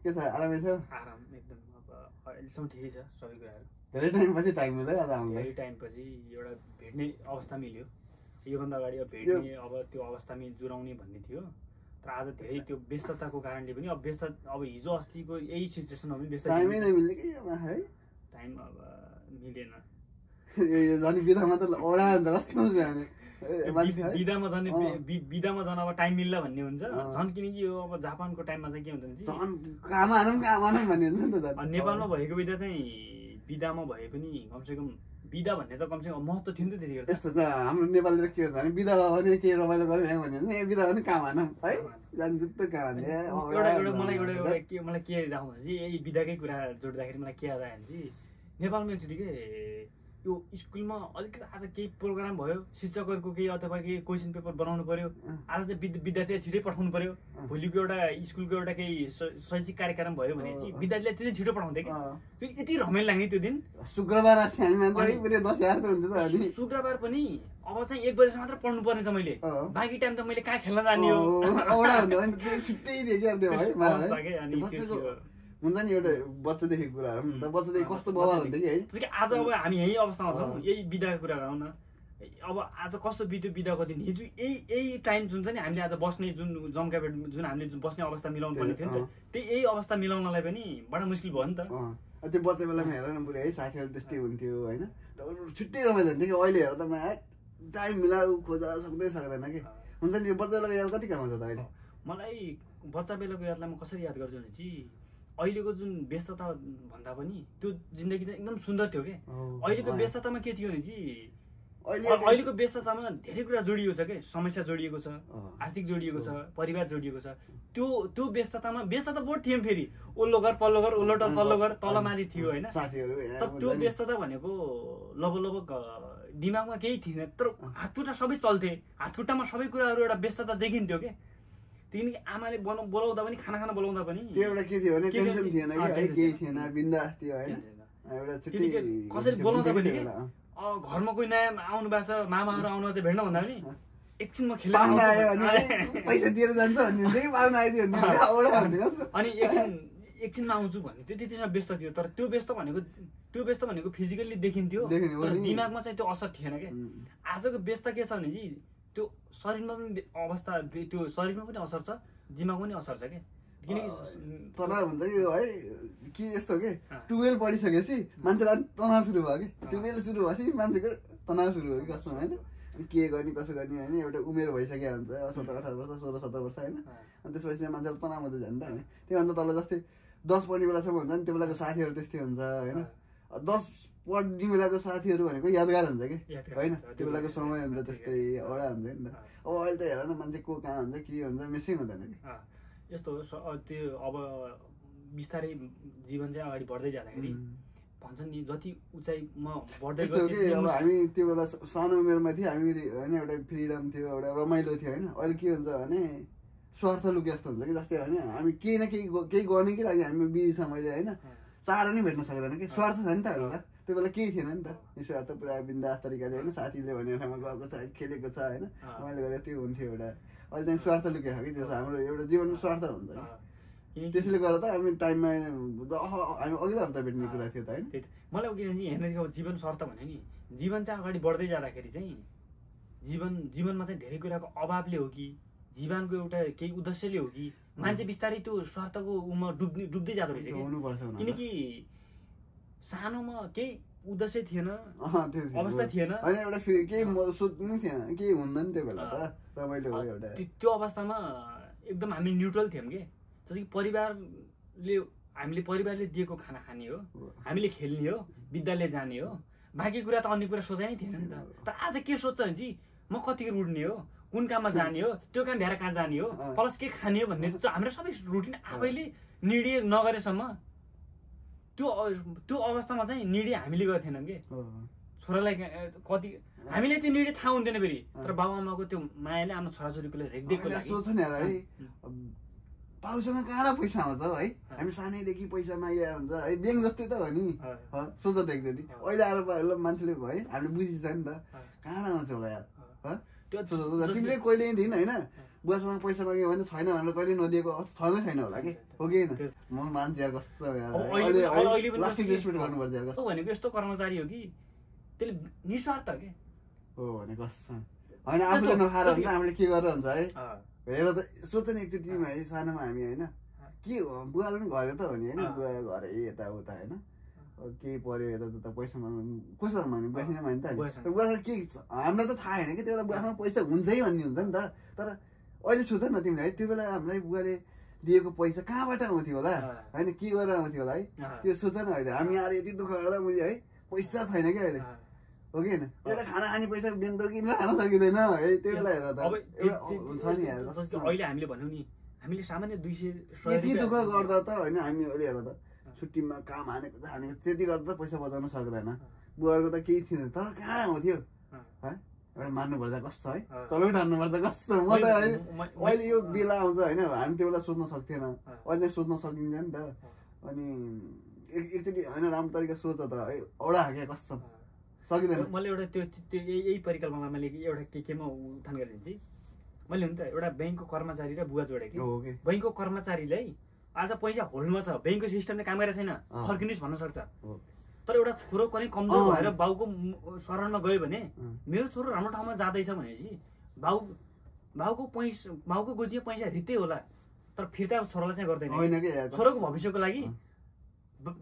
के छ आरामै छ आराम एकदम अब अहिलेसम्म ठिकै छ सबै कुराहरू धेरै टाइमपछि टाइम मिल्यो आज आउनुलाई धेरै टाइमपछि एउटा भेट्ने अवस्था मिल्यो योभन्दा अगाडि अब भेट्ने अब त्यो अवस्थामा जुराउने भन्ने थियो तर आज धेरै त्यो व्यस्तताको कारणले पनि अब व्यस्त अब हिजो अस्तिको यही सिचुएसनमा पनि व्यस्त टाइमै नमिल्ने कि है टाइम अब मिलेन यो झन् बिदामा त ओडा हुन्छ कस्तो जाने बिदामा जाने बिदामा जान अब टाइम मिल्ला भन्ने हुन्छ झन् किनकि यो अब जापानको टाइममा चाहिँ के हुन्छ भने झन् काम आनौँ भन्ने हुन्छ नि त झन् नेपालमा भएको बिदा चाहिँ बिदामा भए पनि कमसेकम बिदा भन्ने त कमसेकम महत्त्व थियो नि त त्यतिखेर यस्तो त हाम्रो नेपालतिर के हुन्छ भने बिदा भयो भने के रमाइलो गऱ्यो भ्याङ भन्ने हुन्छ बिदा भने काम हानौँ है जान्छ त काम हाने मलाई के राख्नु भने चाहिँ यही बिदाकै कुरा जोड्दाखेरि मलाई के याद आयो भने चाहिँ नेपालमा एकचोटि के यो स्कुलमा अलिकति आज केही प्रोग्राम भयो शिक्षकहरूको केही अथवा केही क्वेसन पेपर बनाउनु पर्यो आज चाहिँ विद्यार्थीलाई छिटै पठाउनु पर्यो भोलिको एउटा स्कुलको एउटा केही शैक्षिक कार्यक्रम भयो भने चाहिँ विद्यार्थीलाई त्यो छिटो पठाउँथे कि त्यो यति रमाइलो लाग्ने त्यो दिन शुक्रबार शुक्रबार पनि अब चाहिँ 1 बजेसम्म मात्र पढ्नु पर्ने छ मैले बाँकी टाइम त मैले कहाँ खेल्न जाने हो हुन्छ नि एउटा बच्चादेखि कुराहरू नि त बच्चादेखि कस्तो बवाल हुन्थ्यो कि है आज अब हामी यही अवस्थामा छौँ यही बिदाको कुरा गरौँ न अब आज कस्तो बित्यो बिदाको दिन हिजो यही टाइम जुन छ नि हामीले आज बस्ने जुन जम्काभेट जुन हामीले जुन बस्ने अवस्था मिलाउनु पर्ने थियो नि त त्यही यही अवस्था मिलाउनलाई पनि बडा मुस्किल भयो नि त त्यो बच्चा बेलामा हेर न पुरै है साथीहरू त्यस्तै हुन्थ्यो होइन छुट्टै रमाइलो हुन्थ्यो कि अहिले हेर त टाइम मिलाउ खोजा सक्दैन कि हुन्छ नि यो बच्चा बेलाको याद कति काम छ त अहिले मलाई बच्चा बेलाको यादलाई म कसरी याद गर्छु भने चाहिँ अहिलेको जुन व्यस्तता भन्दा पनि त्यो जिन्दगी चाहिँ एकदम सुन्दर थियो के अहिलेको व्यस्ततामा के थियो भने चाहिँ अहिलेको व्यस्ततामा धेरै कुरा जोडिएको छ के समस्या जोडिएको छ आर्थिक जोडिएको छ परिवार जोडिएको छ त्यो व्यस्ततामा व्यस्तता बहुत थियो फेरि ओल्लो घर पल्लो घर ओल्लो टल पल्लो घर तल माथि थियो होइन तर त्यो व्यस्तता भनेको लगभग दिमागमा केही थिएन तर हातखुट्टा सबै चल्थे हातखुट्टामा सबै कुराहरू एउटा व्यस्तता देखिन्थ्यो के किनकि आमाले बोलाउँदा पनि खाना बोलाउँदा पनि त्यो एउटा के थियो भने टेन्सन थिएन कि केही थिएन बिन्दास थियो हैन एउटा छुट्टी कसैले बोलाउँदा पनि के घरमा कोही नयाँ आउनु भएको छ मामाहरू आउनु चाहिँ भेट्न भन्दा पनि एकछिनमा खेल्न आयो अनि पैसा दिएर जान्छ भन्ने हुन्छ कि पाउन आइदियो भने अनि एकछिनमा आउँछु भन्ने त्यो त्यतिसम्म व्यस्त थियो तर त्यो व्यस्त भनेको फिजिकल्ली देखिन्थ्यो तर दिमागमा चाहिँ त्यो असर थिएन के आजको व्यस्त के छ भने चाहिँ त्यो शरीरमा पनि अवस्था त्यो शरीरमा पनि असर छ दिमागमा पनि असर छ के तनाव हुन्छ कि है के यस्तो के 12 पढिसकेपछि मान्छेलाई तनाव सुरु भयो कि 12 सुरु भएपछि मान्छेको तनाव सुरु भयो कि कस्तो होइन के गर्ने कसो गर्ने होइन एउटा उमेर भइसक्यो हुन्छ 17-18 वर्ष 16-17 वर्ष होइन अनि त्यसपछि मान्छेलाई तनाव हुँदै जान्छ होइन त्योभन्दा तल जस्तै 10 पढ्ने बेलासम्म हुन्छ नि त्यो बेलाको साथीहरू त्यस्तै हुन्छ होइन 10 पढ्ने बेलाको साथीहरू भनेको यादगार हुन्छ कि होइन त्यो बेलाको समय हुन्छ त्यस्तै एउटा हुन्छ नि त अब अहिले त हेर न मान्छे को कहाँ हुन्छ के हुन्छ मिसै हुँदैन कि यस्तो त्यो अब बिस्तारै जीवन चाहिँ अगाडि बढ्दै जाँदाखेरि भन्छ नि जति उचाइमा बढ्दै गयो अब हामी त्यो बेला सानो उमेरमा थियो हामी होइन एउटा फ्रिडम थियो एउटा रमाइलो थियो होइन अहिले के हुन्छ भने स्वार्थ लुके जस्तो हुन्छ कि जस्तै होइन हामी केही न केही गर्ने कि लागि हामी बिजी समयले होइन चारो नै भेट्न सक्दैन कि स्वार्थ छ नि त हाम्रो त त्यो बेला केही थिएन नि त स्वार्थ पुरा बिन्दास तरिकाले होइन साथीले भनेको ठाउँमा गएको छ खेलेको छ होइन रमाइलो गरेर त्यो हुन्थ्यो एउटा अहिले चाहिँ स्वार्थ लुकेको कि त्यो हाम्रो एउटा जीवनमा स्वार्थ हुन्छ कि त्यसले गर्दा त हामी टाइममा हामी अघिल्लो हप्ता भेट्ने कुरा थियो त होइन मलाई किनभने हेर्ने जीवन स्वार्थ भने नि जीवन चाहिँ अगाडि बढ्दै जाँदाखेरि चाहिँ जीवनमा चाहिँ धेरै कुराको अभावले हो कि जीवनको एउटा केही उद्देश्यले हो कि मान्छे बिस्तारै त्यो स्वार्थको उमा डुब्दै जाँदो रहेछ किनकि सानोमा केही उद्देश्य थिएन अवस्था थिएन एउटा केही सोच्नु थिएन केही हुँदैन त्यो बेला त रमाइलो हो एउटा त्यो अवस्थामा एकदम हामी न्युट्रल थियौँ कि जस्तो कि परिवारले दिएको खाना खाने हो हामीले खेल्ने हो विद्यालय जाने हो बाँकी कुरा त अन्य कुरा सोचाइ नै थिएन नि त तर आज के सोध्छ भने चाहिँ म कतिखेर उठ्ने हो कुन काममा जाने हो त्यो काम भ्याएर कहाँ जाने हो प्लस के खाने हो भन्ने त हाम्रो सबै रुटिन आफैले निर्णय नगरेसम्म त्यो अवस्थामा चाहिँ निर्णय हामीले गरेको थिएनौँ कि छोरालाई कति हामीलाई त्यो निर्णय थाहा हुन्थेन फेरि तर बाबुआमाको त्यो मायाले आफ्नो छोराछोरीको रेखदेखको सोच नि है बाबुसँग कहाँ पैसा आउँछ है हामी सानैदेखि पैसा मागिरहेको हुन्छ है ब्याङ्क जस्तै त हो नि सोच त एकचोटि अहिले आएर मान्छेले भयो हामीले बुझिन्छ नि त कहाँ आउँछ होला यार तिमीले कहिले दिन होइन बुवासँग पैसा माग्यो भने छैन भनेर कहिले नदिएको छँदै छैन होला कि हो कि होइन म मान्छे यार कस्तो लास्टिङ रेस्पेक्ट गर्नुपर्छ यार कस्तो भनेको यस्तो कर्मचारी हो कि त्यसले निस्वार्थ के हो भने कस्तो होइन आफूले नखाएर हुन्छ आफूले के गरेर हुन्छ है हेर त सोच नि एकचोटि है सानोमा हामी होइन के हो बुवा पनि घरे त हो नि होइन बुवा घरै यताउता होइन केही पर्यो यता पैसा माग्नु कसो माग्नु बुवासँग माग्नु त बुवासँग के हामीलाई त थाहा होइन कि त्यो बेला बुवासँग पैसा हुन्छै भन्ने हुन्छ नि त तर अहिले सोध न तिमीले है त्यो बेला हामीलाई बुवाले दिएको पैसा कहाँबाट आउँथ्यो होला होइन के गरेर आउँथ्यो होला है त्यो सोच न अहिले हामी आएर यति दुःख गर्दा मैले है पैसा छैन क्या अहिले हो कि होइन एउटा खाना खाने पैसा दिन त किन खान सकिँदैन है त्यो बेला हेर त हुन्छ नि अहिले हामीले भन्यौँ नि हामीले सामान्य 200 यति दुःख गर्दा त होइन हामी अहिले हेर त छुट्टीमा काम हानेको त्यति गर्दा त पैसा बचाउन सक्दैन बुवाहरूको त केही थिएन तर कहाँ आउँथ्यो है एउटा मान्नुपर्छ कस्तो है तलै ठान्नुपर्छ कस्तो म त अहिले यो बेला आउँछ होइन हामी त्यो बेला सोध्न सक्थेन अहिले चाहिँ सोध्न सकिन्छ नि त अनि एकचोटि होइन राम्रो तरिका सोच त है औडा हाके कस्तो सकिँदैन मैले एउटा त्यो यही परिकल्पना मैले एउटा केमा उठान गरिदिन्छु मैले हुन्छ एउटा ब्याङ्कको कर्मचारी र बुवा जोडे कि ब्याङ्कको कर्मचारीलाई आज पैसा होल्डमा छ ब्याङ्कको सिस्टमले काम गरेको छैन फर्किनुहोस् भन्न सक्छ तर एउटा छोरो कहीँ कमजोर भएर बाउको शरणमा गयो भने मेरो छोरो राम्रो ठाउँमा जाँदैछ भनेपछि बाउको गोजीमा पैसा रित्तै होला तर फिर्ता छोरालाई चाहिँ गर्दैन छोरोको भविष्यको लागि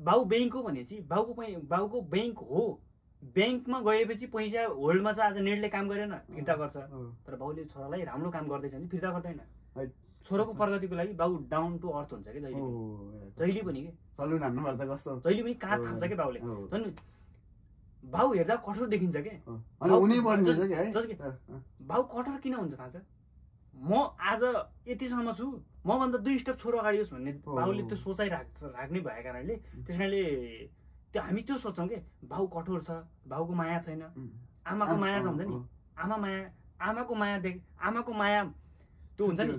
बाउ ब्याङ्क हो भनेपछि बाउको ब्याङ्क हो ब्याङ्कमा गएपछि पैसा होल्डमा छ आज नेटले काम गरेन फिर्ता गर्छ तर बाउले छोरालाई राम्रो काम गर्दैछ भने फिर्ता गर्दैन छोरोको प्रगतिको लागि बाउ डाउन टु अर्थ हुन्छ कि जहिले पनि के जहिले पनि काँध थाम्छ क्या बाउले झन् बाउ हेर्दा कठोर देखिन्छ के बाउ कठोर किन हुन्छ थाहा छ म आज यतिसम्म छु मभन्दा 2 स्टेप छोरो अगाडि होस् भन्ने बाउले त्यो सोचाइ राख्ने भएको कारणले त्यस कारणले त्यो हामी त्यो सोच्छौँ कि बाउ कठोर छ बाउको माया छैन आमाको माया छ हुन्छ नि आमाको माया त्यो हुन्छ नि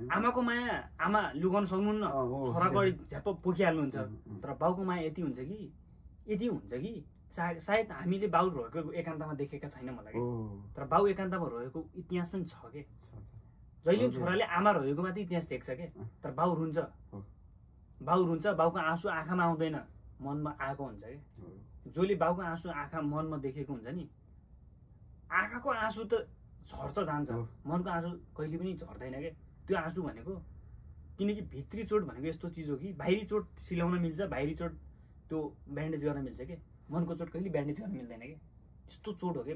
आमाको माया आमा लुगाउन सक्नुहुन्न छोराको अगाडि झ्याप्प पोखिहाल्नुहुन्छ तर बाउको माया यति हुन्छ कि सायद हामीले बाउ रहेको एकान्तमा देखेका छैन मलाई तर बाउ एकान्तमा रहेको इतिहास पनि छ के जहिले छोराले आमा रहेको मात्रै इतिहास देख्छ के तर बाउ रुन्छ बाउको आँसु आँखामा आउँदैन मनमा आएको हुन्छ कि जसले बाउको आँसु आँखा मनमा देखेको हुन्छ नि आँखाको आँसु त झर्छ जान्छ मनको आँसु कहिले पनि झर्दैन के त्यो आँसु भनेको किनकि भित्री चोट भनेको यस्तो चिज हो कि बाहिरी चोट सिलाउन मिल्छ बाहिरी चोट त्यो ब्यान्डेज गर्न मिल्छ के मनको चोट कहिले ब्यान्डेज गर्न मिल्दैन कि त्यस्तो चोट हो कि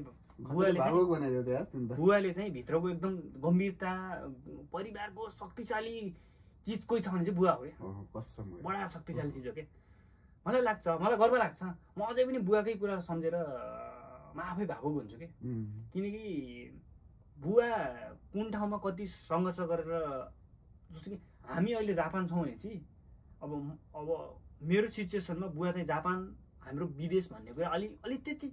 बुवाले चाहिँ भित्रको एकदम गम्भीरता परिवारको शक्तिशाली चिज कोही छ भने चाहिँ बुवा हो क्या बडा शक्तिशाली चिज हो क्या मलाई गर्व लाग्छ म अझै पनि बुवाकै कुरा सम्झेर म आफै भावुक हुन्छु कि किनकि बुवा कुन ठाउँमा कति सङ्घर्ष गरेर जस्तो कि हामी अहिले जापान छौँ भने चाहिँ अब मेरो सिचुएसनमा बुवा चाहिँ जापान हाम्रो विदेश भन्ने कुरा अलि त्यति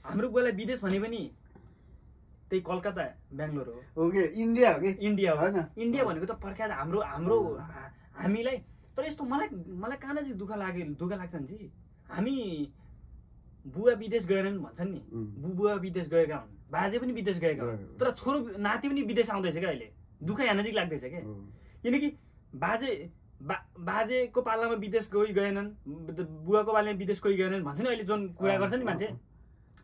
हाम्रो बुवालाई विदेश भने पनि त्यही कलकत्ता बेङ्गलोर हो इन्डिया हो इन्डिया भनेको त प्रख्यात हाम्रो हामीलाई तर यस्तो मलाई कहाँ चाहिँ दुःख लाग्छ नि चाहिँ हामी बुवा विदेश गएनन् भन्छन् नि बुवा विदेश गएका हुन् बाजे पनि विदेश गएका हुन् तर छोरो नाति पनि विदेश आउँदैछ क्या अहिले दुःख यहाँ नजिक लाग्दैछ क्या किनकि बाजेको पालामा विदेश गएनन् बुवाको पालामा विदेश कोही गएनन् भन्छ नि अहिले जुन कुरा गर्छ नि मान्छे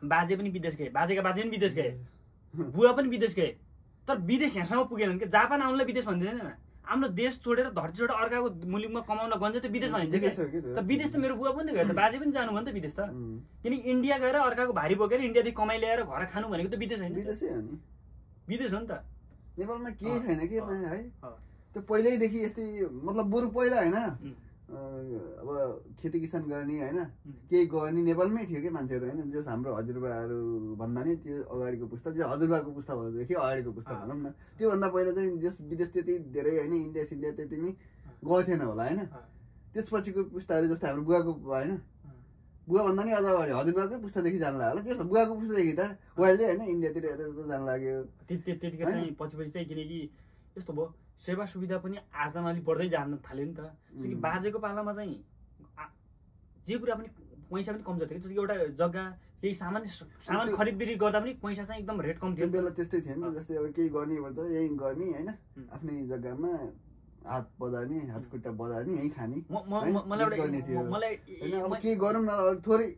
बाजे पनि विदेश गए बाजेका बाजे पनि विदेश गए बुवा पनि विदेश गए तर विदेश यहाँसम्म पुगेनन् कि जापान आउनुलाई विदेश भन्दैदैन हाम्रो देश छोडेर धरती छोडेर अर्काको मुलुकमा कमाउन गन्छ त विदेश भनिन्छ कि तर विदेश त मेरो बुवा पनि गयो त बाजे पनि जानु भयो नि त विदेश त किनकि इन्डिया गएर अर्काको भारी बोकेर इन्डियादेखि कमाइ ल्याएर घर खानु भनेको त विदेश होइन विदेश हो नि त नेपालमा केही छैन कि है त्यो पहिल्यैदेखि यस्तै मतलब बरु पहिला होइन अब खेती किसान गर्ने होइन केही गर्ने नेपालमै थियो कि मान्छेहरू होइन जस हाम्रो हजुरबाहरू भन्दा नि त्यो अगाडिको पुस्ता जो हजुरबाको पुस्ता भन्दादेखि अगाडिको पुस्ता भनौँ न त्योभन्दा पहिला चाहिँ जस विदेश त्यति धेरै होइन इन्डिया त्यति नै गएको थिएन होला होइन त्यसपछिको पुस्ताहरू जस्तै हाम्रो बुवाको होइन बुवाभन्दा नि अझ अगाडि हजुरबाकै पुस्तादेखि जान लाग्यो होला त्यसो बुवाको पुस्तादेखि त उहाँले होइन इन्डियातिर यता जान लाग्यो त्यतिखेर चाहिँ पछि चाहिँ किनकि यस्तो भयो सेवा सुविधा पनि आर्जन अलिक बढ्दै जान थाल्यो नि त कि बाजेको पालामा चाहिँ जे कुरा पनि पैसा पनि कमजोर थियो। जस्तो कि एउटा जग्गा केही सामान खरिदबिक्री गर्दा पनि पैसा चाहिँ एकदम रेट कम थियो। त्यो बेला त्यस्तै थियो नि त। जस्तै अब केही गर्ने भन्दा यहीँ गर्ने होइन, आफ्नै जग्गामा हात बजार्ने, हात खुट्टा बजार्ने, यहीँ खाने गर्ने थियो होइन। अब केही गरौँ न थोरै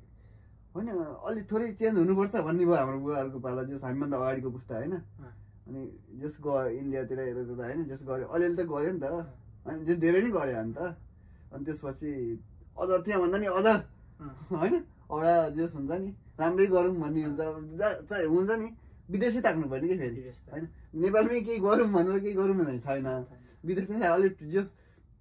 होइन, अलिक थोरै चेन्ज हुनुपर्छ भन्ने भयो हाम्रो बुवाहरूको पाला, जस हामीभन्दा अगाडिको पुस्ता होइन। अनि जस गयो इन्डियातिर यता होइन, जस गऱ्यो अलिअलि त गऱ्यो नि त होइन, जस धेरै नै गऱ्यो नि त। अनि त्यसपछि अझ त्यहाँभन्दा नि अझ होइन एउटा जस हुन्छ नि राम्रै गरौँ भन्ने हुन्छ, हुन्छ नि विदेशै ताक्नु पर्ने कि फेरि होइन। नेपालमै केही गरौँ भनेर केही गरौँ भने छैन, विदेशमै अलिक जस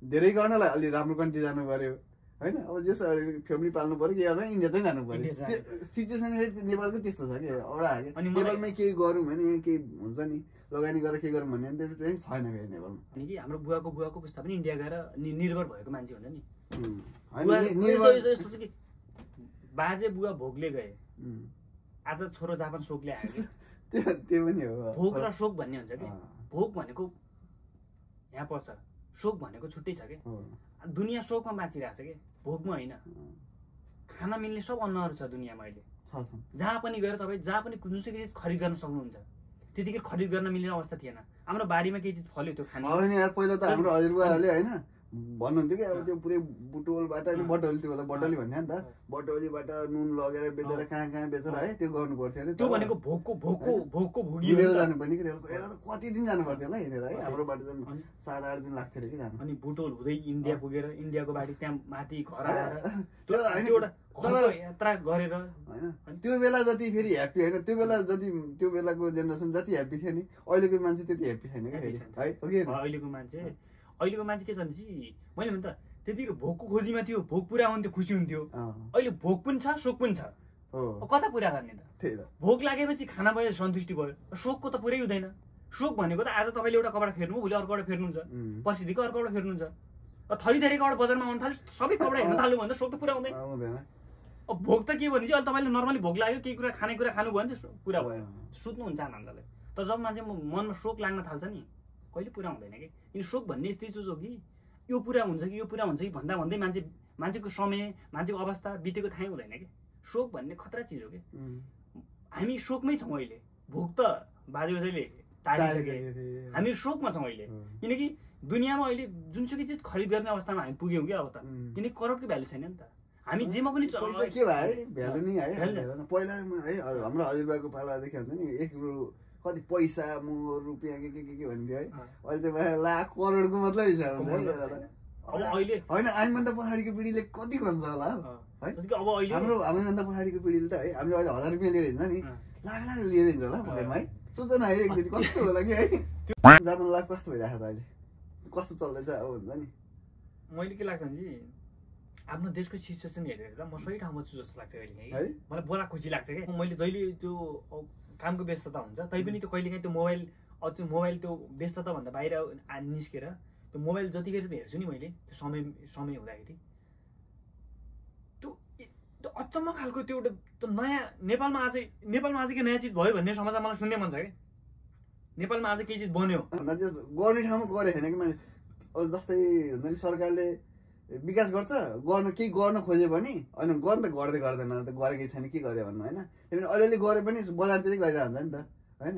धेरै गर्नलाई अलि राम्रो कन्ट्री जानु पऱ्यो होइन। अब जस फ्यामिली पाल्नु पऱ्यो कि एउटा इन्डिया चाहिँ जानु पऱ्यो। त्यो सिचुएसन फेरि नेपालको त्यस्तो छ कि एउटा नेपालमै केही गरौँ भने केही हुन्छ नि लगानी गरेर के गरौँ भन्ने त्यो चाहिँ छैन फेरि नेपालमा। कि हाम्रो बुवाको पुस्ता पनि इन्डिया गएर निर्भर भएको मान्छे हुन्छ नि। यस्तो छ कि बाजे बुवा भोगले गए, आज छोरो जापान शोकले आयो। त्यो पनि हो, भोग र शोक भन्ने हुन्छ कि। भोग भनेको यहाँ पर्छ, शोक भनेको छुट्टै छ कि। दुनियाँ शोकमा बाँचिरहेको छ कि, भोगमा होइन। खाना मिल्ने सब अन्नहरू छ दुनियाँमा अहिले। जहाँ पनि गएर तपाईँ जहाँ पनि जुनसुकै चिज खरिद गर्न सक्नुहुन्छ। त्यतिखेर खरिद गर्न मिल्ने अवस्था थिएन। हाम्रो बारीमा केही चिज फल्यो त्यो खाने होइन यार। पहिला त हाम्रो हजुरबाले होइन भन्नुहुन्थ्यो कि अब त्यो पुरै बुटोलबाट अनि बटौली, त्यो बेला बटौली भन्थ्यो नि त, बटौलीबाट नुन लगेर बेचेर कहाँ बेचेर है त्यो गर्नु पर्थ्यो अरे। त्यो भनेको भोकको भोगी हिँडेर जानु पर्ने कि, हेर त कति दिन जानु पर्थ्यो होला हिँडेर है। हाम्रो बाटो चाहिँ 7-8 दिन लाग्थ्यो अरे कि जानु। अनि बुटोल हुँदै इन्डिया पुगेर इन्डियाको बाटी त्यहाँ माथि घर आएर यात्रा गरेर होइन। त्यो बेला जति फेरि ह्याप्पी होइन, त्यो बेला जति त्यो बेलाको जेनेरेसन जति ह्याप्पी थियो नि अहिलेको मान्छे त्यति ह्याप्पी छैन कि फेरि है। अहिलेको मान्छे के छ भने मैले भने त त्यतिखेर भोकको खोजीमा थियो, भोक पुरा हुन्थ्यो, खुसी हुन्थ्यो। अहिले भोक पनि छ, शोक पनि छ, कता पुरा गर्ने त? भोक लागेपछि खाना भयो, सन्तुष्टि भयो। शोकको त पुरै हुँदैन। शोक भनेको त आज तपाईँले एउटा कपडा फेर्नु, भोलि अर्को एउटा फेर्नुहुन्छ, पर्सिदेखि अर्को एउटा फेर्नुहुन्छ। थरी कपडा बजारमा आउनु थाल्यो, सबै कपडा हेर्नु थाल्नु भन्दा शोक त पुरा हुँदैन। अब भोक त के भने चाहिँ अहिले तपाईँले नर्मली भोक लाग्यो, केही कुरा खानेकुरा खानु भयो भने चाहिँ पुरा भयो, सुत्नुहुन्छ आनन्दले। तर जब मान्छे मनमा शोक लाग्न थाल्छ नि कहिले पुरा हुँदैन कि। किन शोक भन्ने यस्तै चिज हो कि यो पुरा हुन्छ कि यो पुरा हुन्छ कि भन्दा भन्दै मान्छेको समय, मान्छेको अवस्था बितेको थाहै हुँदैन कि। शोक भन्ने खतरा चिज हो कि। हामी शोकमै छौँ अहिले। भोक त बाजेले टाढिसके, हामी शोकमा छौँ अहिले। किनकि दुनियाँमा अहिले जुनसुकै चिज खरिद गर्ने अवस्थामा हामी पुग्यौँ कि अब त। किनकि करोडको भ्यालु छैन नि त। हामी जेमा पनि के भयो है भ्यालु नै है। पहिला है हाम्रो हजुरबाको पालादेखि हुन्छ नि 1 कति पैसा म रुपियाँ के भन्थ्यो है। अहिले चाहिँ लाख करोडको मतलब हिसाब हुन्छ होइन। हामीभन्दा पछाडिको पिँढीले कति भन्छ होला है। हाम्रो हामीभन्दा पछाडिको पिँढीले त है हामीले अहिले 1000 रुपियाँ लिएर हिँड्छ नि, लाख लिएर हिँड्छ होला पकेटमा है। सोच न है एकचोटि कस्तो होला कि है। जापान लाख कस्तो भइरहेको छ अहिले, कस्तो चल्दैछ अब हुन्छ नि। मैले के लाग्छ भने आफ्नो देशको सिचुएसन हेरेर त म सही ठाउँमा छु जस्तो लाग्छ कहिले है। मलाई बडा खुसी लाग्छ कि मैले जहिले त्यो कामको व्यस्तता हुन्छ तैपनि त्यो कहिलेकाहीँ त्यो मोबाइल त्यो व्यस्तताभन्दा बाहिर निस्केर त्यो मोबाइल जतिखेर हेर्छु नि मैले त्यो समय हुँदाखेरि त्यो अचम्म खालको त्यो एउटा नयाँ नेपालमा आज के नयाँ चिज भयो भन्ने समाचार मलाई सुन्ने मन छ कि। नेपालमा आज केही चिज बन्यो गर्ने ठाउँमा गरे होइन कि मान्छे। जस्तै हुन्छ नि सरकारले विकास गर्छ, केही गर्न खोज्यो भने होइन गर्न त गर्दैन त, गरेकै छैन के गरे भन्नु होइन। त्यही अलिअलि गरे पनि बजारतिरै गरिरहेको हुन्छ नि त होइन।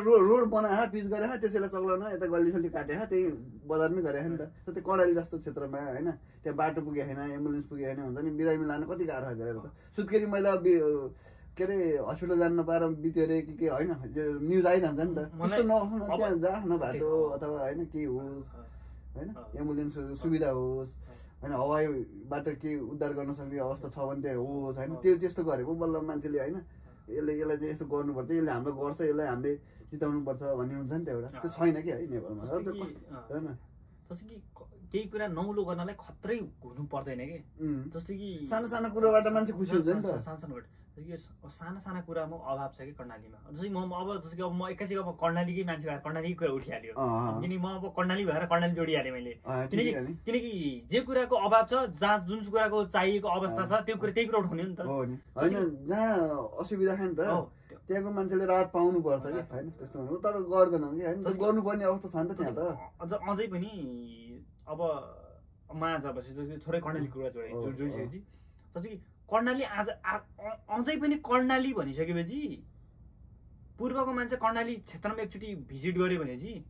रोड बनाए पिच गरे त्यसैलाई चलाउन यता गल्लीसल्ली काटे त्यही बजारमै गरे नि त। जस्तै कर्णाली जस्तो क्षेत्रमा होइन त्यहाँ बाटो पुगेको छैन, एम्बुलेन्स पुगेको छैन हुन्छ नि, बिरामी लानु कति गाह्रो छ त। सुत्केरी महिला के अरे हस्पिटल जानु नपाएर बित्यो अरे के होइन, न्युज आइरहन्छ नि त। त्यस्तो नहोस् न, त्यहाँ जा न बाटो अथवा होइन केही होस् होइन, एम्बुलेन्सहरू सुविधा होस् होइन, हवाईबाट केही उद्धार गर्न सक्ने अवस्था छ भने त्यहाँ होस् होइन। त्यस्तो गरेको बल्ल मान्छेले होइन यसलाई चाहिँ यस्तो गर्नुपर्छ, यसले हाम्रो गर्छ, यसलाई हामीले जिताउनुपर्छ भन्ने हुन्छ नि त एउटा। त्यो छैन कि है नेपालमा होइन। जस्तो कि केही कुरा नौलो गर्नलाई खत्रै हुनु पर्दैन कि। जस्तो कि सानो कुराबाट मान्छे खुसी हुन्छ नि त। साना कुरामा अभाव छ कि कर्णालीमा। जस्तो कि जस्तो कि अब म एक्कासी अब कर्णालीकै मान्छे भएर कर्णालीकै कुरा उठिहाल्यो। किनकि म अब कर्णाली भएर कर्णाली जोडिहालेँ मैले। किनकि जे कुराको अभाव छ, जहाँ जुन कुराको चाहिएको अवस्था छ त्यही कुरा उठाउने नि त होइन। जहाँ असुविधा छ नि त त्यहाँको मान्छेले राहत पाउनु पर्छ कि होइन। त्यस्तो हो तर गर्दैनन् कि होइन, गर्नुपर्ने अवस्था छ नि त त्यहाँ त। अझै पनि अब माझ बसेपछि थोरै कर्णाली कुरा जोडिसकेपछि जस्तो कि कर्णाली आज अझै पनि कर्णाली भनिसकेपछि पूर्वको मान्छे कर्णाली क्षेत्रमा एकचोटि भिजिट गर्यो भने चाहिँ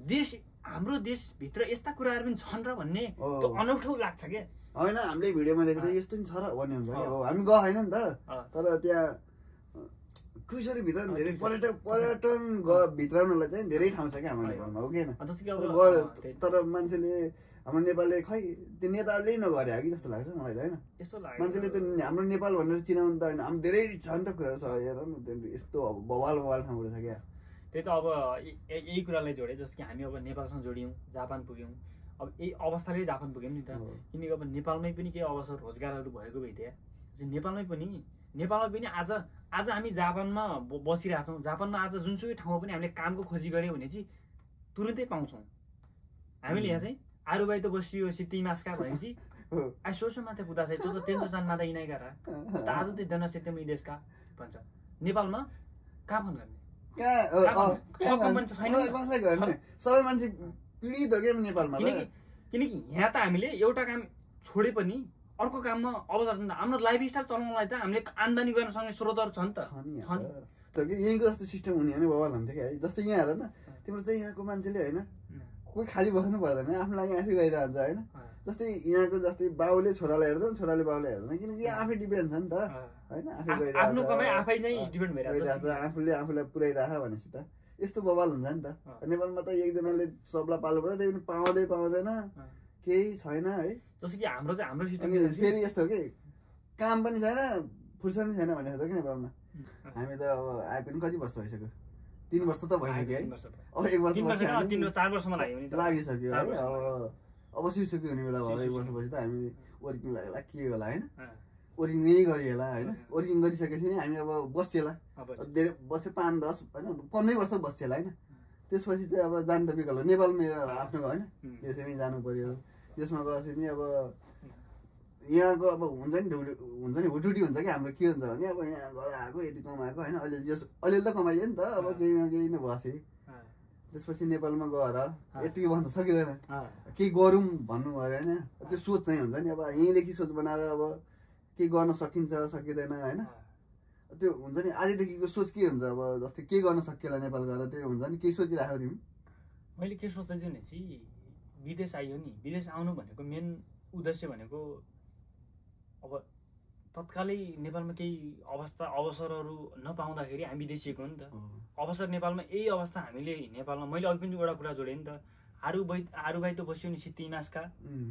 देश हाम्रो देशभित्र यस्ता कुराहरू पनि छन् र भन्ने त्यो अनौठो लाग्छ क्या। होइन हामीले भिडियोमा देख्दा यस्तो नि छ र भन्ने हुन्छ कि अब हामी गएको होइन नि त, तर त्यहाँ टुरिस्टहरू भित्र धेरै पर्यटन भित्राउनलाई चाहिँ धेरै ठाउँ छ क्या हाम्रो नेपालमा, हो कि होइन? तर मान्छेले हाम्रो नेपालले खै त्यो नेताले नगरे कि जस्तो लाग्छ मलाई त, होइन? मान्छेले त हाम्रो नेपाल भनेर चिनाउनु त होइन, हाम्रो धेरै छ नि त कुराहरू छ हेर न, यस्तो अब बवाल ठाउँबाट छ क्या। त्यही त अब यही कुरालाई जोडे, जस्तो कि हामी अब नेपालसँग जोडियौँ, जापान पुग्यौँ, अब यही अवस्थाले जापान पुग्यौँ नि त, किनकि अब नेपालमै पनि केही अवसर रोजगारहरू भएको भइदिए नेपालमा पनि आज हामी जापानमा बसिरहेको छौँ, जापानमा आज जुनसुकै ठाउँमा पनि हामीले कामको खोजी गऱ्यौँ भने चाहिँ तुरुन्तै पाउँछौँ। हामीले यहाँ चाहिँ आरुबाई त बसियो सित्तिमास्का भनेपछि आई सोचो मात्रै पुग्दा चाहिँ त्यो त तेन्जो चान माता यिनै गर आज त्यो देन सित्तेम देशका भन्छ। नेपालमा कहाँ फोन गर्ने, सबै मान्छे पीडित हो क्या नेपालमा, किनकि यहाँ त हामीले एउटा काम छोडे पनि अर्को काममा अवसर छ नि त। हाम्रो लाइफस्टाइल चलाउनलाई त हामीले आम्दानी गर्न सक्ने स्रोतहरू छ नि त। यहीँको जस्तो सिस्टम हुने भने बवाल हुन्थ्यो क्या। जस्तै यहाँ हेर न, तिम्रो चाहिँ यहाँको मान्छेले होइन कोही खाली बस्नु पर्दैन, आफ्नो लागि आफै गइरहन्छ होइन। जस्तै यहाँको जस्तै बाउले छोरालाई हेर्दैन, छोराले बाउले हेर्दैन, किनकि आफै डिपेन्ड छ नि त होइन, आफै गइरहेछ, आफूलाई पुऱ्याइराख भनेपछि त यस्तो बवाल हुन्छ नि त। नेपालमा त एकजनाले सबलाई पाल्नु पर्छ, त्यही पनि पाउँदैन, केही छैन है। जस्तो कि हाम्रो सिस्टम फेरि यस्तो कि काम पनि छैन, फुर्सद पनि छैन भनेको छ कि नेपालमा। हामी त अब आएको नि कति वर्ष भइसक्यो, 3 वर्ष त भइसक्यो है, अब 1 वर्ष लागिसक्यो है। अब सिसक्यो हुने बेला भयो, 1 वर्षपछि त हामी वर्किङ लागेला के होला होइन, वर्किङ यही गरिएला होइन। वर्किङ गरिसकेपछि नि हामी अब बसिएला, धेरै बस्यो 5-10 होइन, 15 वर्ष बसिएला होइन। त्यसपछि चाहिँ अब जानु त बिकल हो, नेपालमै आफ्नो होइन, त्यसरी जानु पर्यो। त्यसमा गएपछि नि अब यहाँको अब हुन्छ नि हुटुटी हुन्छ कि हाम्रो के हुन्छ भने अब यहाँ घर आएको यति कमाएको होइन, अलिअलि त कमाइयो नि त, अब केही न केही नै बसेँ। त्यसपछि नेपालमा गएर यतिकै भन्न सकिँदैन, केही गरौँ भन्नु भयो होइन, त्यो सोच चाहिँ हुन्छ नि। अब यहीँदेखि सोच बनाएर अब केही गर्न सकिन्छ सकिँदैन होइन, त्यो हुन्छ नि। आजदेखिको सोच के हुन्छ, अब जस्तै के गर्न सकिएला नेपाल गएर, त्यो हुन्छ नि। केही सोचिराख्यो तिमी? मैले के सोच्दैछु भने चाहिँ विदेश आइयो नि, विदेश आउनु भनेको मेन उद्देश्य भनेको अब तत्कालै नेपालमा केही अवसरहरू नपाउँदाखेरि हामी विदेशिएको हो नि त। अवसर नेपालमा यही अवस्था हामीले नेपालमा, मैले अघि पनि एउटा कुरा जोडेँ नि त, आरुबाई त बस्यो नि सित्तिमास्का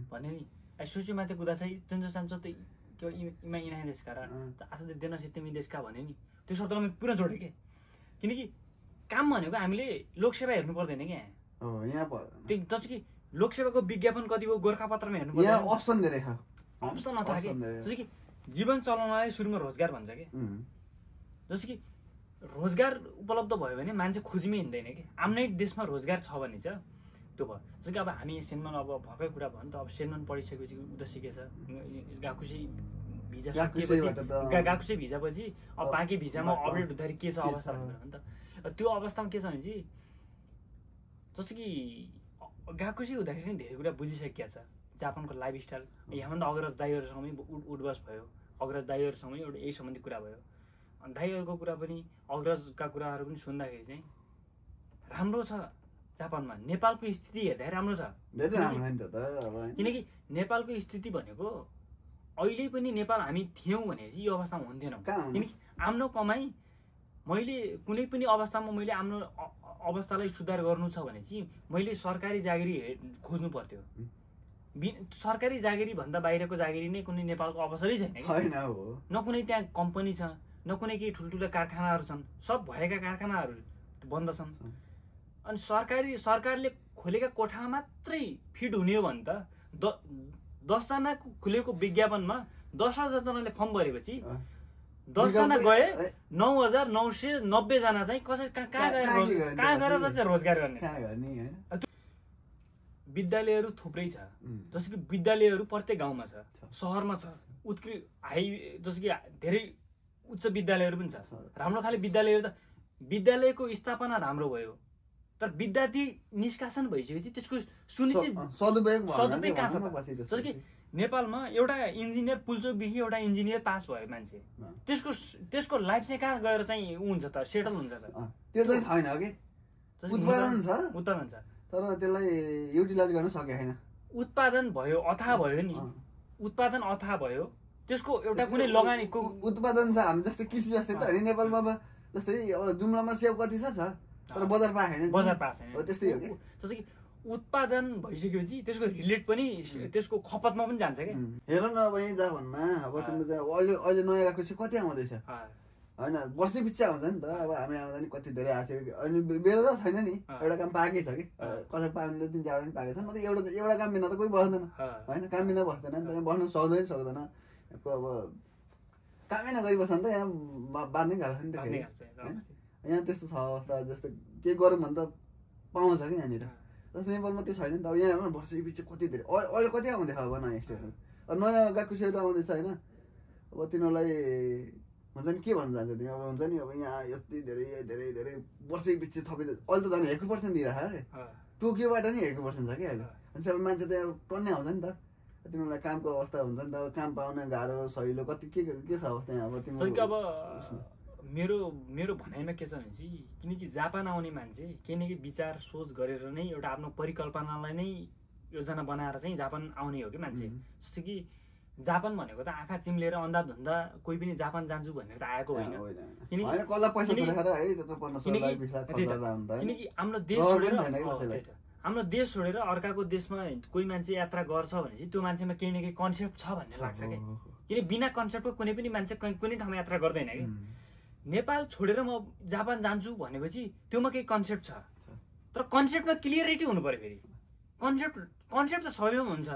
भने नि सोच्यो माथि कुदा चाहिँ चन्चो सान्चो त त्यो इमा इना देशका र आज देन सित्तेमी देशका भने नि त्यो शब्दलाई मैले पुरा जोडेँ क्या। किनकि काम भनेको हामीले लोकसेवा हेर्नु पर्दैन क्या यहाँ त्यो, जस्तो कि लोकसेवाको विज्ञापन कति हो गोर्खापत्रमा हेर्नु पर्दैन, यहाँ अप्सन धेरै छ, अप्सन नथा कि। जस्तो कि जीवन चलाउनलाई सुरुमा रोजगार भन्छ कि, जस्तो कि रोजगार उपलब्ध भयो भने मान्छे खोजीमै हिँड्दैन कि। आफ्नै देशमा रोजगार छ भने चाहिँ त्यो भयो। जस्तो कि अब हामी सेनमा अब भर्खर कुरा भयो नि त, अब सेनमा पढिसकेपछि उद्देश्य के छ, गाकुसे भिजापछि अब बाँकी भिजामा अपडेट हुँदाखेरि के छ अवस्था भनेर नि त। त्यो अवस्थामा के छ भने चाहिँ जस्तो कि गाकुसे हुँदाखेरि धेरै कुरा बुझिसकेका छ, जापानको लाइफस्टाइल। यहाँभन्दा अग्रज दाइहरूसँगै उठबस भयो, अग्रज दाइहरूसँगै एउटा यही सम्बन्धी कुरा भयो। अनि दाइहरूको कुरा पनि अग्रजका कुराहरू पनि सुन्दाखेरि चाहिँ राम्रो छ जापानमा। नेपालको स्थिति हेर्दाखेरि राम्रो छ, किनकि नेपालको स्थिति भनेको अहिले पनि नेपाल हामी थियौँ भने चाहिँ यो अवस्थामा हुन्थेनौँ। किनकि आफ्नो कमाइ मैले कुनै पनि अवस्थामा मैले आफ्नो अवस्थालाई सुधार गर्नु छ भने चाहिँ मैले सरकारी जागिरी खोज्नु पर्थ्यो। सरकारी जागिरी भन्दा बाहिरको जागिरी नै कुनै नेपालको अवसरै छैन, न कुनै त्यहाँ कम्पनी छ, न कुनै केही ठुल्ठुलो कारखानाहरू छन्, सब भएका कारखानाहरू बन्द छन्। अनि सरकारले खोलेका कोठा मात्रै फिट हुने हो भने त 10 जना खुलेको विज्ञापनमा 10,000 जनाले फर्म भरेपछि 10 जना गए 9,990 जना चाहिँ कसरी कहाँ गएर चाहिँ रोजगार गर्ने। विद्यालयहरू थुप्रै छ, जस्तो कि विद्यालयहरू प्रत्येक गाउँमा छ, सहरमा छ, जस्तो कि धेरै उच्च विद्यालयहरू पनि छ, राम्रो खाले विद्यालयहरू। त विद्यालयको स्थापना राम्रो भयो, तर विद्यार्थी निष्कासन भइसकेपछि त्यसको सुनिश्चित सदुपयोग कहाँ छ? जस्तो कि नेपालमा एउटा इन्जिनियर पुल्चोकदेखि एउटा इन्जिनियर पास भयो मान्छे, त्यसको लाइफ चाहिँ कहाँ गएर चाहिँ ऊ हुन्छ त, सेटल हुन्छ त? त्यो चाहिँ छैन कि, उत्पादन छ तर त्यसलाई युटिलाइज गर्न सकेको छैन। उत्पादन भयो, अथाह भयो नि, उत्पादन अथाह भयो, त्यसको एउटा कुनै लगानीको उत्पादन छ। हामी जस्तै कृषि जस्तै त होइन नेपालमा, अब जस्तै अब जुम्लामा सेउ कति छ तर बजार पाएको छैन, बजार पाएको छैन, त्यस्तै हो कि। जस्तो कि उत्पादन भइसकेपछि त्यसको रिलेट पनि त्यसको खपतमा पनि जान्छ क्या। हेर न अब यहीँ जापानमा अब तिम्रो चाहिँ अहिले नयाँ गएको चाहिँ कति आउँदैछ होइन, वर्षै पछि आउँछ नि त। अब हामी आउँदा नि कति धेरै आएको थियो, अनि बेरोजगार छैन नि, एउटा काम पाएकै छ कि, कसै पाउनेले 3-4 पनि पाएको छ। न त एउटा काम बिना त कोही बस्दैन होइन, काम बिना बस्दैन नि त, यहाँ बस्नु सक्दैन। अब कामै नगरी बस्छ नि त, यहाँ बाँध्नै गाह्रो छ नि त होइन। यहाँ त्यस्तो छ अवस्था, जस्तो के गरौँ भने त पाउँछ कि यहाँनिर, जस्तो नेपालमा त्यो छैन नि त। अब यहाँ हेर्नु वर्षै पछि कति धेरै, अहिले कति आउँदैछ अब नयाँ स्टेटहरू, नयाँ गएको सेहरू आउँदैछ होइन। अब तिनीहरूलाई हुन्छ नि के भन्न जान्छ तिमी, अब हुन्छ नि अब यहाँ यति धेरै धेरै धेरै वर्षै पछि थपिँदै, अहिले त झन् 1% दिइरहेको है, टोकियोबाट नि 1% छ कि अहिले। अनि सबै मान्छे त टन्नै आउँछ नि त, तिमीहरूलाई कामको अवस्था हुन्छ नि त, अब काम पाउन गाह्रो सहिलो कति के छ अवस्था यहाँ। अब तिम्रो अब मेरो भनाइमा के छ भने चाहिँ, किनकि जापान आउने मान्छे केही न केही विचार सोच गरेर नै एउटा आफ्नो परिकल्पनालाई नै योजना बनाएर चाहिँ जापान आउने हो कि मान्छे। जस्तो कि जापान भनेको त आँखा चिम्लेर अन्धाधुन्दा कोही पनि जापान जान्छु भनेर त आएको होइन, किनकि हाम्रो देश छोडेर अर्काको देशमा कोही मान्छे यात्रा गर्छ भने चाहिँ त्यो मान्छेमा केही न केही कन्सेप्ट छ भन्ने लाग्छ क्या। किनकि बिना कन्सेप्टको कुनै पनि मान्छे कुनै ठाउँमा यात्रा गर्दैन कि। नेपाल छोडेर म जापान जान्छु भनेपछि त्योमा केही कन्सेप्ट छ, तर कन्सेप्टमा क्लियरिटी हुनु पर्यो। फेरि कन्सेप्ट त सबैमा हुन्छ,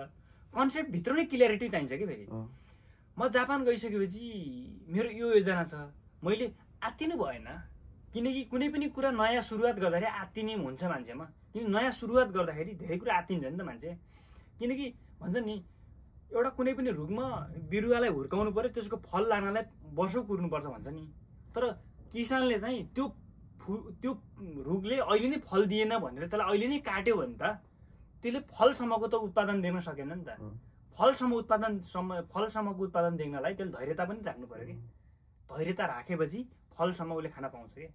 कन्सेप्ट भित्र नै क्लियरिटी चाहिन्छ कि। फेरि म जापान गइसकेपछि मेरो यो योजना छ, मैले आत्तिनु भएन, किनकि कुनै पनि कुरा नयाँ सुरुवात गर्दाखेरि आत्तिने हुन्छ मान्छेमा। किन नयाँ सुरुवात गर्दाखेरि धेरै कुरा आत्तिन्छ नि त मान्छे, किनकि भन्छ नि एउटा कुनै पनि रुखमा बिरुवालाई हुर्काउनु पर्यो, त्यसको फल लाग्नलाई वर्षौँ कुर्नुपर्छ भन्छ नि। तर किसानले चाहिँ त्यो रुखले अहिले नै फल दिएन भनेर त्यसलाई अहिले नै काट्यो भने त त्यसले फलसम्मको त उत्पादन दिन सकेन नि त। फलसम्मको उत्पादन देख्नलाई त्यसले धैर्यता पनि राख्नु पर्यो कि। धैर्यता राखेपछि फलसम्म उसले खान पाउँछ कि।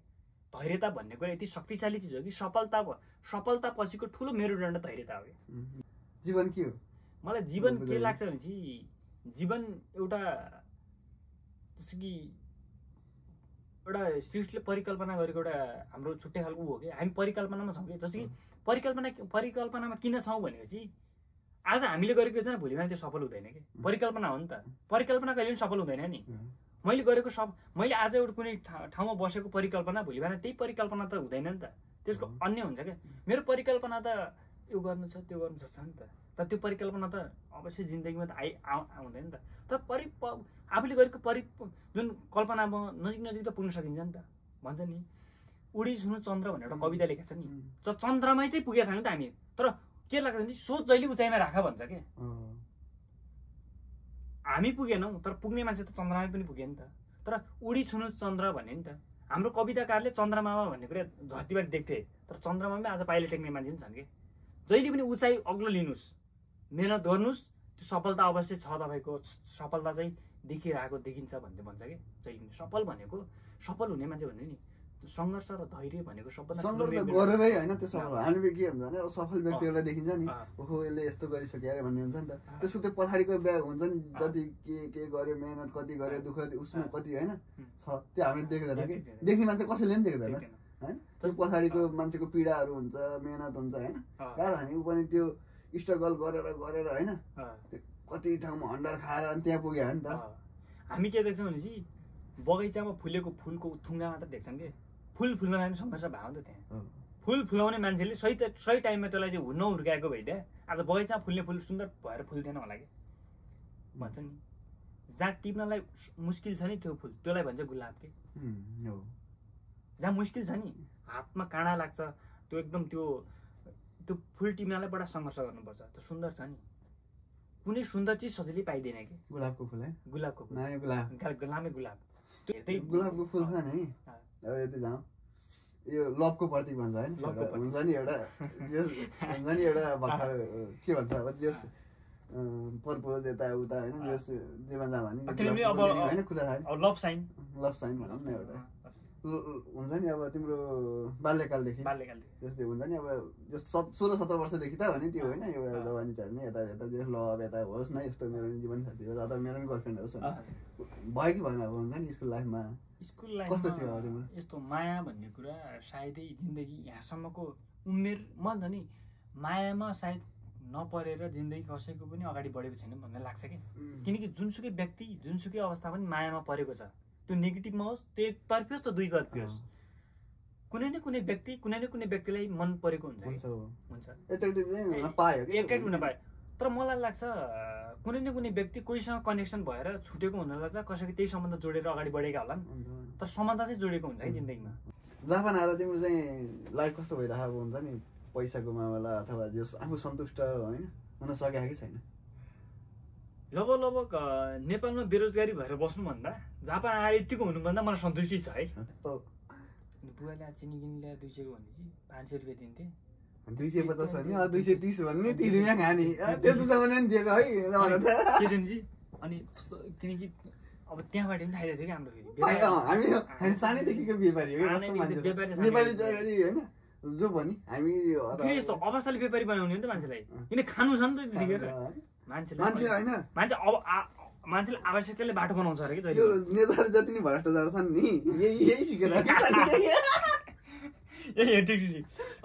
धैर्यता भन्ने कुरा यति शक्तिशाली चिज हो कि सफलता पछिको ठुलो मेरुदण्ड धैर्यता हो कि। जीवन के हो? मलाई जीवन के लाग्छ भने चाहिँ जीवन एउटा जस्तो कि एउटा सृष्टिले परिकल्पना गरेको एउटा हाम्रो छुट्टै खालको हो कि। हामी परिकल्पनामा छौँ कि। जस्तो कि परिकल्पनामा किन छौँ भनेपछि आज हामीले गरेको योजना भोलि बिहान त्यो सफल हुँदैन कि। परिकल्पना हो नि त, परिकल्पना कहिले पनि सफल हुँदैन नि। मैले आज एउटा कुनै ठाउँमा बसेको परिकल्पना भोलि बिहान त्यही परिकल्पना त हुँदैन नि त, त्यसको अन्य हुन्छ क्या। मेरो परिकल्पना त यो गर्नु छ त्यो गर्नु छ नि त, तर त्यो परिकल्पना त अवश्य जिन्दगीमा त आउँदैन नि त। तर आफूले गरेको जुन कल्पनामा नजिक त पुग्न सकिन्छ नि त। भन्छ नि उडी छुनु चन्द्र भनेर एउटा कविता लेखेको छ नि, चन्द्रमै चाहिँ पुगेको छ नि त हामी। तर के लाग्छ भने सोच जहिले उचाइमा राख भन्छ क्या। हामी पुगेनौँ तर पुग्ने मान्छे त चन्द्रमै पनि पुगे नि त। तर उडी छुनु चन्द्र भन्ने नि त। हाम्रो कविताकारले चन्द्रमामा भन्ने कुरा धरतीबाट देख्थे, तर चन्द्रमामै आज पाइले टेक्ने मान्छे पनि छन् कि। जहिले पनि उचाइ अग्लो लिनुहोस्, मेहनत गर्नुहोस्, त्यो सफलता अवश्य छ। तपाईँको सफलता चाहिँ देखिरहेको देखिन्छ भन्ने भन्छ कि। जहिले पनि सफल हुने मान्छे भन्ने नि सङ्घर्ष र धैर्य भनेको सबभन्दा सङ्घर्ष गरेरै होइन त्यो सफल। हामी के हुन्छ भने सफल व्यक्ति एउटा देखिन्छ नि, ओहो यसले यस्तो गरिसक्यो अरे भन्ने हुन्छ नि त। त्यसको त्यो पछाडिको ब्याग हुन्छ नि, जति के गर्यो, मेहनत कति गर्यो, दुःख उसमा कति होइन छ, त्यो हामीले देख्दैन कि। देख्ने मान्छे कसैले पनि देख्दैन होइन। त्यो पछाडिको मान्छेको पीडाहरू हुन्छ, मेहनत हुन्छ होइन। गाह्रो हामी ऊ पनि त्यो स्ट्रगल गरेर होइन कति ठाउँमा हन्डर खाएर अनि त्यहाँ पुग्यो नि त। हामी के देख्छौँ भनेपछि बगैँचामा फुलेको फुलको थुङ्गा मात्र देख्छौँ कि। फुल फुल्न लागि सङ्घर्ष भयो नि त। त्यहाँ फुल फुलाउने मान्छेले सही टाइममा त्यसलाई चाहिँ नहुर्काएको भइदिए आज बगैँचामा फुल्ने फुल सुन्दर भएर फुल्थेन होला कि। भन्छ नि जहाँ टिप्नलाई मुस्किल छ नि त्यो फुल, त्यसलाई भन्छ गुलाब के। जहाँ मुस्किल छ नि, हातमा काँडा लाग्छ, त्यो एकदम त्यो फुल टिप्नलाई बडा सङ्घर्ष गर्नुपर्छ। त्यो सुन्दर छ नि, कुनै सुन्दर चिज सजिलै पाइँदैन कि। गुलाबको फुल है, गुलाबको फुल, गुलाबे गुलाब त्यो गुलाबको फुल छ नि। अब यति जाउँ यो लभको प्रतीक भन्छ होइन हुन्छ नि एउटा हुन्छ नि एउटा भर्खर के भन्छ अब जस पर्पोज यताउता होइन जस जेमा जाँदा नि होइन कुरा छैन लभ साइन भनौँ न एउटा हुन्छ नि अब तिम्रो बाल्यकालदेखि जस्तै हुन्छ नि अब जो 16-17 वर्षदेखि त भने त्यो होइन एउटा जवानी चढ्ने यता यता जस लभ यता होस् न यस्तो मेरो जीवन साथी होस् अथवा मेरो गर्लफ्रेन्ड होस् भयो कि भएन अब हुन्छ नि स्कुल लाइफमा कस्तो थियो तिम्रो यस्तो माया भन्ने कुरा सायदै जिन्दगी यहाँसम्मको उमेर म त नि मायामा सायद नपरेर जिन्दगी कसैको पनि अगाडि बढेको छैन भन्ने लाग्छ कि किनकि जुनसुकै व्यक्ति जुनसुकै अवस्था पनि मायामा परेको छ त्यो नेगेटिभमा होस् त्यो एकतर्फी होस् त दुईतर्फी होस् कुनै न कुनै व्यक्तिलाई मन परेको हुन्छ एट्र्याक्ट हुन पायो तर मलाई लाग्छ कुनै न कुनै व्यक्ति कोहीसँग कनेक्सन भएर छुटेको हुन लाग्दा कसैको त्यही सम्बन्ध जोडेर अगाडि बढेका होला नि तर सम्बन्ध चाहिँ जोडेको हुन्छ है जिन्दगीमा जापान आएर तिम्रो चाहिँ लाइफ कस्तो भइरहेको हुन्छ नि पैसाको मामला अथवा जस आफू सन्तुष्ट होइन हुन सकेको कि छैन लगभग नेपालमा बेरोजगारी भएर बस्नुभन्दा जापान आएर यतिको हुनुभन्दा मलाई सन्तुष्टि छ है बुवाले चिनी किनी ल्याए 200 को भने चाहिँ 500 रुपियाँ दिन्थे 250 भने 230 भन्ने 3 रुपियाँ खाने त्यस्तो जमाना नि दिएको है के दिन्छ अनि किनकि अब त्यहाँबाट पनि थाहा थियो कि हाम्रो हामी सानैदेखिको व्यापारी हो नेपाली जग्गारी होइन जो भनी हामी यस्तो अवस्थाले व्यापारी बनाउने हो नि त मान्छेलाई किन खानु छ नि त त्यतिखेर मान्छेले आवश्यकताले बाटो बनाउँछ अरे कि यो नेताहरू जति नि भ्रष्टाचार छन् नि यही सिकेर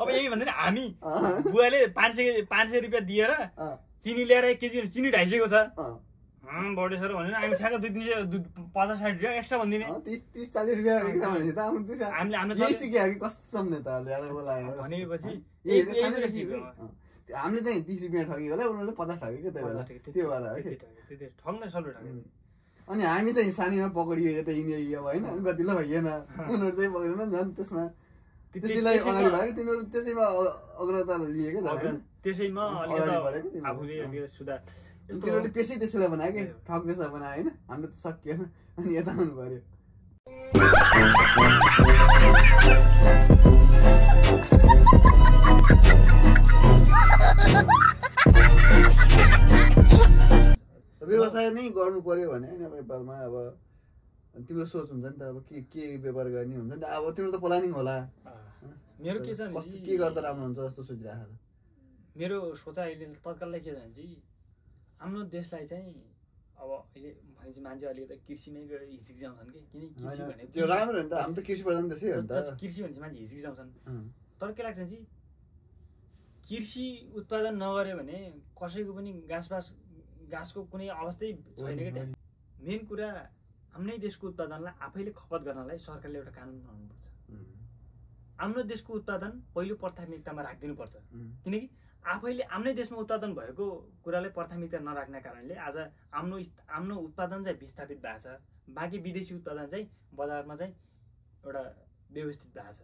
अब यही भन्दा हामी बुवाले 500 रुपियाँ दिएर चिनी ल्याएर 1 केजी चिनी 250 को छ बढी सर भनेर हामी ठ्याक्क 250-60 रुपियाँ एक्स्ट्रा भनिदिने 30-40 रुपियाँ एक्स्ट्रा भने त हामीले यही सिक्यो कि कसम नेताहरूले ल्याएर बोलाएर भनेपछि हामीले चाहिँ 30 रुपियाँ ठगेको होला उनीहरूले 50 ठगेको त्यो बेला त्यो भएर ठग्न सल्लो ठग्यो अनि हामी चाहिँ सानीमा पक्रियो यता हिँड्यो होइन गतिलो भइएन उनीहरू चाहिँ पक्रिएन झन् त्यसमा त्यसैलाई अगाडि भयो तिनीहरू त्यसैमा अग्रता लिएको त्यसैमा आफूले सुधार तिनीहरूले पेसै त्यसैलाई बनायो कि ठग्नेछ बनायो होइन हाम्रो त सकिएन अनि यता आउनु पर्यो व्यवसाय नै गर्नु पर्यो भने होइन नेपालमा अब तिम्रो सोच हुन्छ नि त अब के व्यापार गर्ने हुन्छ नि त अब तिम्रो त प्लानिङ होला मेरो के छ के गर्दा राम्रो हुन्छ जस्तो सोचिरहेको छ मेरो सोचाइ अहिले तत्काललाई के छ भने हाम्रो देशलाई चाहिँ अब अहिले भनेपछि मान्छे अलिकति कृषिमै हिचकिचाउँछन् कि किन कृषि भने त्यो राम्रो हो नि त हामी त कृषि प्रधान देशै हो नि त कृषि भने मान्छे हिचकिचाउँछन् तर के लाग्छ चाहिँ कृषि उत्पादन नगर्यो भने कसैको पनि घाँसको कुनै अवस्थै छैन क्या त्यहाँ मेन कुरा आफ्नै देशको उत्पादनलाई आफैले खपत गर्नलाई सरकारले एउटा कानुन बनाउनुपर्छ आफ्नो देशको उत्पादन पहिलो प्राथमिकतामा राखिदिनुपर्छ किनकि आफैले आफ्नै देशमा उत्पादन भएको कुरालाई प्राथमिकता नराख्ने कारणले आज आफ्नो उत्पादन चाहिँ विस्थापित भएको छ बाँकी विदेशी उत्पादन चाहिँ बजारमा चाहिँ एउटा व्यवस्थित भएको छ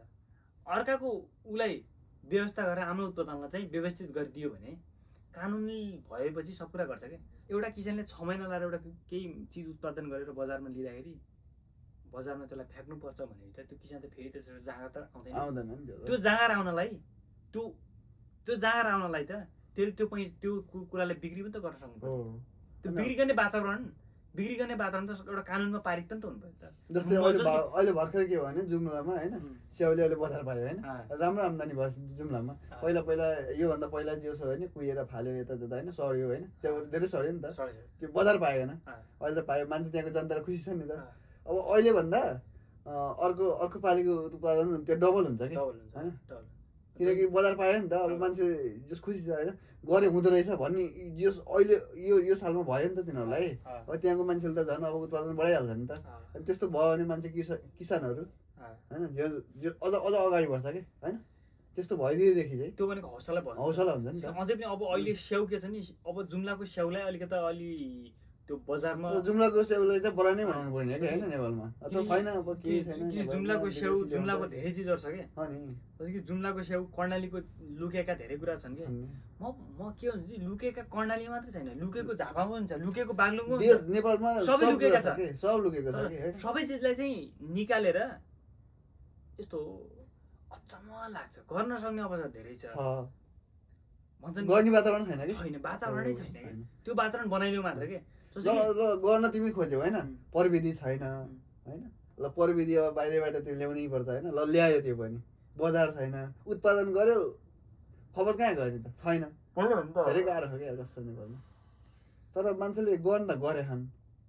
अर्काको उसलाई व्यवस्था गरेर आफ्नो उत्पादनलाई चाहिँ व्यवस्थित गरिदियो भने कानुनी भएपछि सब कुरा गर्छ क्या एउटा किसानले 6 महिना लगाएर एउटा केही चिज उत्पादन गरेर बजारमा लिँदाखेरि बजारमा त्यसलाई फ्याँक्नुपर्छ भने त त्यो किसान त फेरि त्यसरी जाँगर त आउँदैन त्यो जाँगर आउनलाई त्यो जाँगर आउनलाई त त्यो कुरालाई बिक्री पनि त गर्न सक्नुपर्छ त्यो बिक्री गर्ने वातावरण त एउटा कानुनमा पारित पनि त हुनु पर्छ जस्तै अहिले भर्खर के भयो भने जुम्लामा होइन स्याउले अहिले बजार पायो होइन राम्रो आम्दानी भयो जुम्लामा पहिला योभन्दा पहिला जे छ होइन कुहिएर फाल्यो यता त्यता होइन सड्यो होइन स्याउ धेरै सड्यो नि त त्यो बजार पाएन अहिले त पायो मान्छे त्यहाँको जनता खुसी छ नि त अब अहिले भन्दा अर्को पालिको उत्पादन त्यो डबल हुन्छ कि होइन किनकि बजार पायो नि त अब मान्छे जस खुसी छ होइन गरे हुँदो रहेछ भन्ने जस अहिले यो सालमा भयो नि त तिनीहरूलाई अब त्यहाँको मान्छेले त झन् अब उत्पादन बढाइहाल्छ नि त अनि त्यस्तो भयो भने मान्छे किसानहरू होइन अझ अगाडि बढ्छ कि होइन त्यस्तो भइदिएदेखि चाहिँ त्यो भनेको हौसला हुन्छ नि त अझै पनि अब अहिले स्याउ के छ नि अब जुम्लाको स्याउलाई अलिकति अलि त्यो बजारमा जुम्लाको स्याउलाई चाहिँ बढा नै बनाउनु पर्ने कि होइन नेपालमा अथवा छैन अब के छैन जुम्लाको स्याउ जुम्लाको धेरै चिजहरू छ कि जस्तो कि जुम्लाको स्याउ कर्णालीको लुकेका धेरै कुरा छन् कि म के भन्छु लुकेका कर्णाली मात्रै छैन लुकेको झापामा पनि छ लुकेको बागलुङमा नेपालमा सबै लुकेका छ सब लुकेको छ सबै चिजलाई चाहिँ निकालेर यस्तो अचम्म लाग्छ गर्न सक्ने अवसर धेरै छ गर्ने वातावरण छैन कि छैन वातावरणै छैन त्यो वातावरण बनाइदेऊ मात्र के ल गर्न तिमी खोज्यौ होइन प्रविधि छैन होइन ल प्रविधि अब बाहिरबाट त्यो ल्याउनै पर्छ होइन ल ल्यायो त्यो पनि बजार छैन उत्पादन गर्यो खपत कहाँ गर्ने त छैन धेरै गाह्रो छ क्या कसरी गर्नु तर मान्छेले गर्न त गरे छन्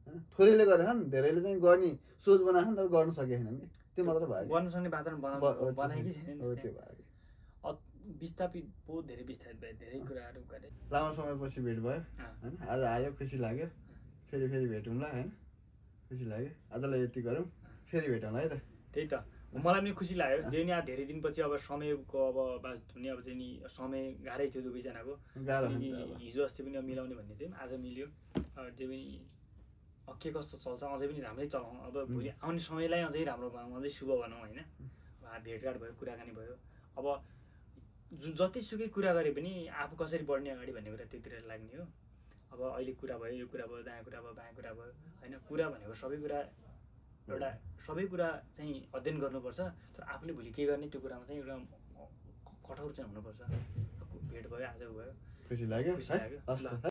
होइन थोरैले गरे छन् धेरैले चाहिँ गर्ने सोच बनाएको छन् तर गर्नु सकेको छैनन् कि त्यो मात्र भयो गर्न सक्ने वातावरण बनाएकै छैन त्यो भयो विस्थापित बहुत धेरै विस्थापित भयो धेरै कुराहरू गरे लामो समयपछि भेट भयो होइन आज आयो खुसी लाग्यो फेरि भेटौँला होइन खुसी लाग्यो आजलाई यति गरौँ फेरि भेटौँला है त त्यही त मलाई पनि खुसी लाग्यो जे नि धेरै दिनपछि अब समयको अब बास हुने अब चाहिँ नि समय गाह्रै थियो दुवैजनाको हिजो अस्ति पनि अब मिलाउने भन्ने थियौँ आज मिल्यो जे पनि के कस्तो चल्छ अझै पनि राम्रै चलाउँ अब भोलि आउने समयलाई अझै राम्रो बनाउँ अझै शुभ बनाउँ होइन भेटघाट भयो कुराकानी भयो अब जतिसुकै कुरा गरे पनि आफू कसरी बढ्ने अगाडि भन्ने कुरा त्यतिर लाग्ने हो अब अहिले कुरा भयो यो कुरा भयो दायाँ कुरा भयो बायाँ कुरा भयो होइन कुरा भनेको सबै कुरा चाहिँ अध्ययन गर्नुपर्छ तर आफूले भोलि के गर्ने त्यो कुरामा चाहिँ एउटा कठोर चाहिँ हुनुपर्छ भेट भयो आज भयो खुसी लाग्यो